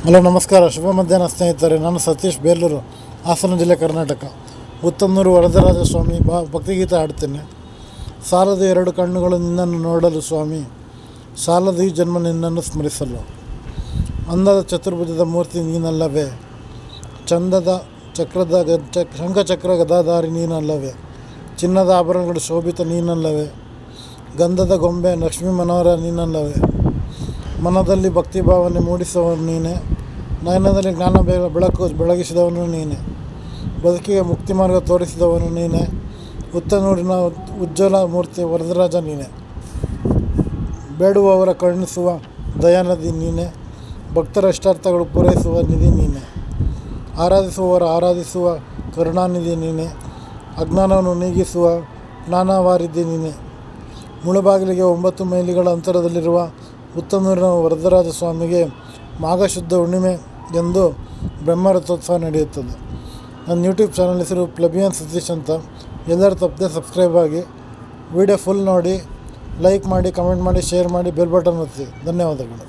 Hello ನಮಸ್ಕಾರ, ಶುಭ ಮಧ್ಯಾಹ್ನ ಸ್ನೇಹಿತರೆ. ನಾನು ಸತೀಶ್, ಬೇಲೂರು, ಹಾಸನ ಜಿಲ್ಲೆ, ಕರ್ನಾಟಕ. ಉತ್ತನ್ನೂರು ವರದರಾಜ ಸ್ವಾಮಿ ಭಕ್ತಿಗೀತೆ ಹಾಡ್ತೇನೆ. ಸಾಲದು ಎರಡು ಕಣ್ಣುಗಳು ನಿನ್ನನ್ನು ನೋಡಲು ಸ್ವಾಮಿ, ಸಾಲದು ಈ ಜನ್ಮ ನಿನ್ನನ್ನು ಸ್ಮರಿಸಲು. ಅಂದದ ಚತುರ್ಭುಜದ ಮೂರ್ತಿ ನೀನಲ್ಲವೇ, ಚಂದದ ಚಕ್ರದ ಶಂಖಚಕ್ರ ಗದಾಧಾರಿ ನೀನಲ್ಲವೇ, ಚಿನ್ನದ ಆಭರಣಗಳು ಶೋಭಿತ ನೀನಲ್ಲವೇ, ಗಂಧದ ಗೊಂಬೆ ಲಕ್ಷ್ಮೀ ಮನೋಹರ ನೀನಲ್ಲವೇ, ಮನದಲ್ಲಿ ಭಕ್ತಿಭಾವನೆ ಮೂಡಿಸುವವನು ನೀನೆ, ನಯನದಲ್ಲಿ ಜ್ಞಾನ ಬೆಳಕು ಬೆಳಗಿಸಿದವನು ನೀನೆ, ಬದುಕಿಗೆ ಮುಕ್ತಿ ಮಾರ್ಗ ತೋರಿಸಿದವನು ನೀನೆ, ಉತ್ತನೂರಿನ ಉಜ್ವಲ ಮೂರ್ತಿ ವರದರಾಜ ನೀನೆ, ಬೇಡುವವರ ಕರುಣಿಸುವ ದಯಾನದಿ ನೀನೆ, ಭಕ್ತರ ಇಷ್ಟಾರ್ಥಗಳು ಪೂರೈಸುವ ನಿಧಿ ನೀನೆ, ಆರಾಧಿಸುವವರ ಆರಾಧಿಸುವ ಕರುಣಾನಿಧಿ ನೀನೆ, ಅಜ್ಞಾನವನ್ನು ನೀಗಿಸುವ ಜ್ಞಾನವಾರಿಧಿ ನೀನೆ, ಮುಳುಬಾಗಿಲಿಗೆ 9 ಮೈಲಿಗಳ ಅಂತರದಲ್ಲಿರುವ ಉತ್ತನೂರಿನ ವರದರಾಜ ಸ್ವಾಮಿಗೆ ಮಾಘಶುದ್ಧ ಹುಣ್ಣಿಮೆ ಎಂದು ಬ್ರಹ್ಮರಥೋತ್ಸವ ನಡೆಯುತ್ತದೆ. ನನ್ನ ಯೂಟ್ಯೂಬ್ ಚಾನಲ್ ಹೆಸರು ಪ್ಲಬಿಯನ್ ಸತೀಶ್ ಅಂತ. ಎಲ್ಲರೂ ತಪ್ಪದೆ ಸಬ್ಸ್ಕ್ರೈಬ್ ಆಗಿ, ವಿಡಿಯೋ ಫುಲ್ ನೋಡಿ, ಲೈಕ್ ಮಾಡಿ, ಕಮೆಂಟ್ ಮಾಡಿ, ಶೇರ್ ಮಾಡಿ, ಬೆಲ್ ಬಟನ್ ಒತ್ತಿ. ಧನ್ಯವಾದಗಳು.